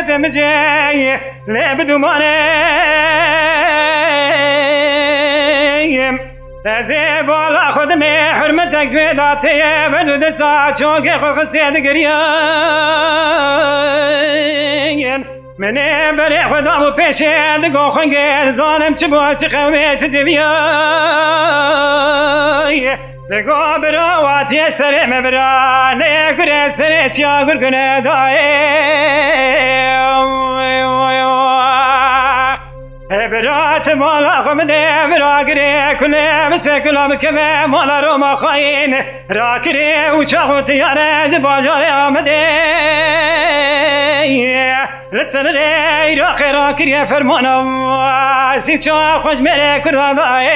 سرت مجي لبدو مانيم تزيب والله خدمي حرمتك زويداتي بدو دستات شوقي خستي دقريان مني بري خدا مو پیشه دگو خنگه زانم چه باچه خواه چه جویای دگو براواتی سره مبرا نگره سره چیا گرگنه دایی برات مالا خمده برا گره کنه بسه کلام کمه مالا رو ما خواهین را کره و چاخو تیاره جباجار آمده لسن ری را خیرا کریه فرمانم سیب چا خوش میره کردان دایی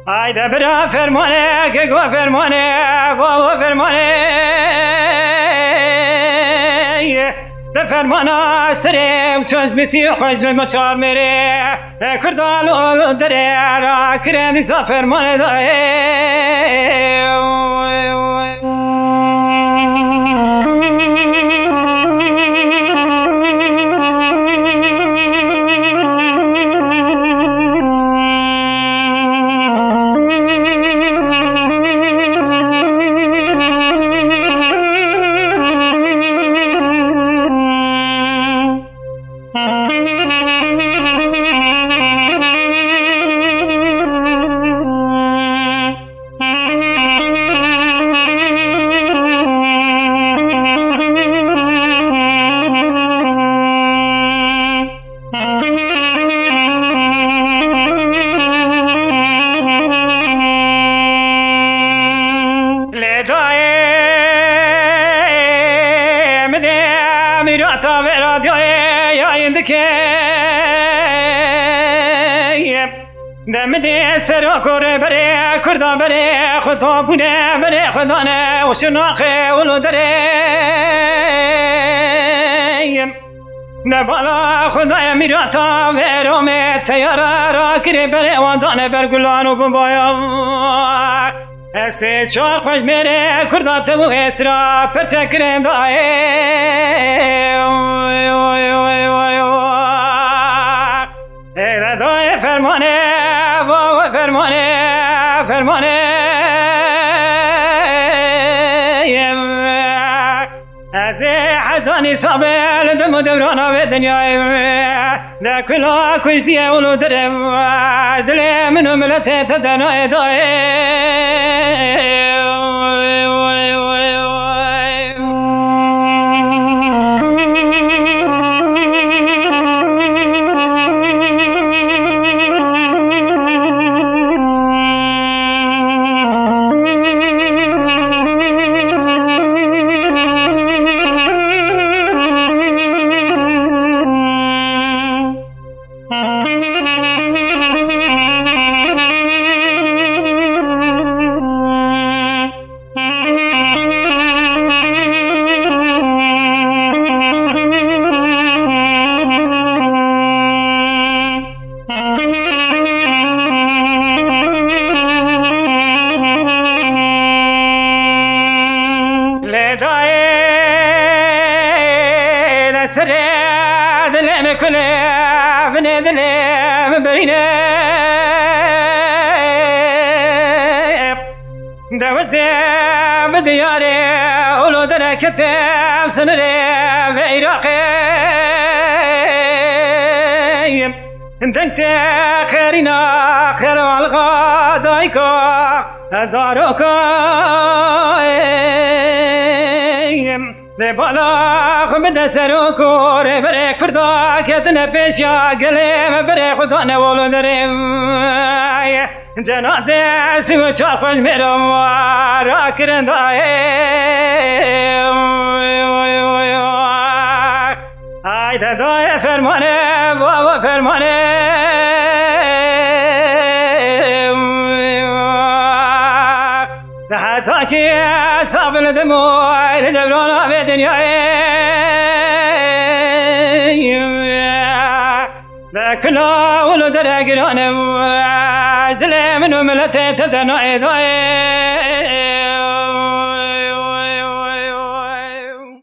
آیده برا فرمانه که گو فرمانه بابا فرمانه به فرمانا سرم چوش بسی خوش جوی ما چار میره کردان اولو دره را کرن دیسا فرمانه دایی دمدی سر کره بره کردان بره خدا بونه بره خدا نه و شناخه ولو دره نبالا خدای میراتا ویرومه تیاره را کره بره وادانه برگلان و بمبایا اسی چار خوش میره کردان تبو اسرا پرچه کرم دایی دای فرمانه بابا فرمانه از حدانی سابل دم و دوران به دنیای ده کلا کش دیه اولو درم دل منو ملت تدنای دای بدياري ولو درك كتاب سنري بعراقي انت خيرنا خير والغادايكا هزاروكا بالا خمد سروكو بريك فردا كتنا بيشا قليم بريك خدانا ولو دريم جنازه سو چاخوش میرم را کرن دای ای دای فرمانه بابا فرمانه حتی که اصحاب ندمو ای دبرانا به دنیای کلا ولو در گرانم دل منو ملت تدنای دای